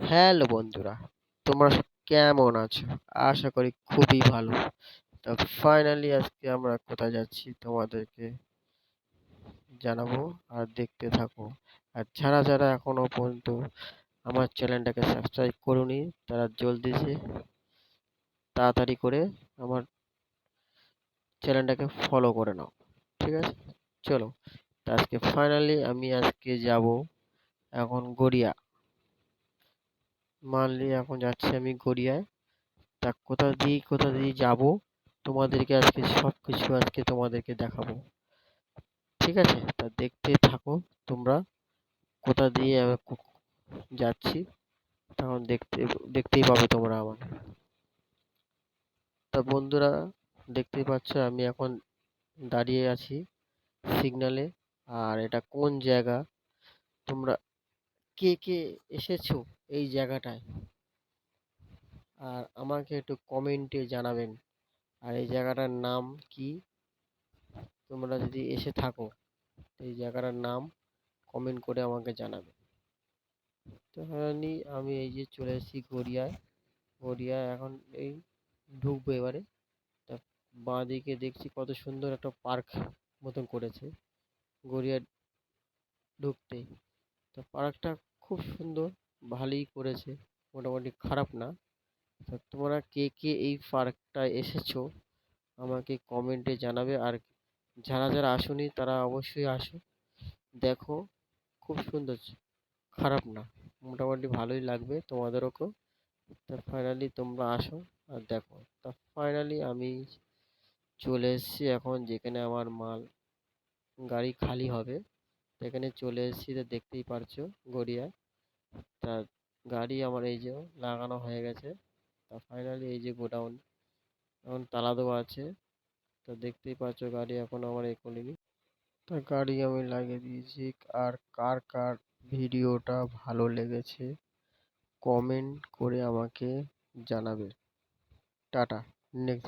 Hello বন্ধুরা, তোমরা সব কেমন আছো? আশা করি খুবই ভালো। তো ফাইনালি আজকে আমরা কোথায় যাচ্ছি তোমাদেরকে জানাবো, আর দেখতে থাকো। আর যারা যারা এখনো পর্যন্ত আমার চ্যানেলটাকে সাবস্ক্রাইব করোনি তারা জলদি যে তাড়াতাড়ি করে আমার চ্যানেলটাকে ফলো করে নাও। ঠিক আছে? চলো। তো আজকে ফাইনালি আমি আজকে যাব এখন গড়িয়া। মানলি এখন যাচ্ছি আমি গড়িয়ায়। তা কোথা দিয়ে যাব তোমাদেরকে আজকে সবকিছু আজকে তোমাদেরকে দেখাবো। ঠিক আছে? তা দেখতে থাকো তোমরা কোথা দিয়ে যাচ্ছি, তখন দেখতেই পাবে তোমরা আমার। তা বন্ধুরা, দেখতেই পাচ্ছ আমি এখন দাঁড়িয়ে আছি সিগন্যালে। আর এটা কোন জায়গা, তোমরা কে কে এসেছো এই জায়গাটায়, আর আমাকে একটু কমেন্টে জানাবেন। আর এই জায়গাটার নাম কি, তোমরা যদি এসে থাকো এই জায়গাটার নাম কমেন্ট করে আমাকে জানাবে। তো ফাইনালি আমি এই যে চলে এসেছি গড়িয়ায়। গড়িয়ায় এখন এই ঢুকবো এবারে। তা বাঁ দিকে দেখছি কত সুন্দর একটা পার্ক মতন করেছে গড়িয়া ঢুকতেই। তো পার্কটা খুব সুন্দর, ভালোই করেছে, মোটামুটি খারাপ না। তা তোমরা কে কে এই পার্কটায় এসেছো আমাকে কমেন্টে জানাবে। আর যারা যারা আসোনি তারা অবশ্যই আসো, দেখো, খুব সুন্দর, খারাপ না, মোটামুটি ভালোই লাগবে তোমাদেরও। তা ফাইনালি তোমরা আসো আর দেখো। তা ফাইনালি আমি চলে এসেছি এখন যেখানে আমার মাল গাড়ি খালি হবে, সেখানে চলে এসেছি। তো দেখতেই পারছো গড়িয়া। তা গাড়ি আমার এই যে লাগানো হয়ে গেছে। তা ফাইনালি এই যে গোডাউন এখন তালা দেওয়া আছে। তো দেখতেই পাচ্ছ গাড়ি এখন আমার এ করিনি। তা গাড়ি আমি লাগিয়ে দিয়েছি। আর কার কার ভিডিওটা ভালো লেগেছে কমেন্ট করে আমাকে জানাবে। টাটা। নেক্সট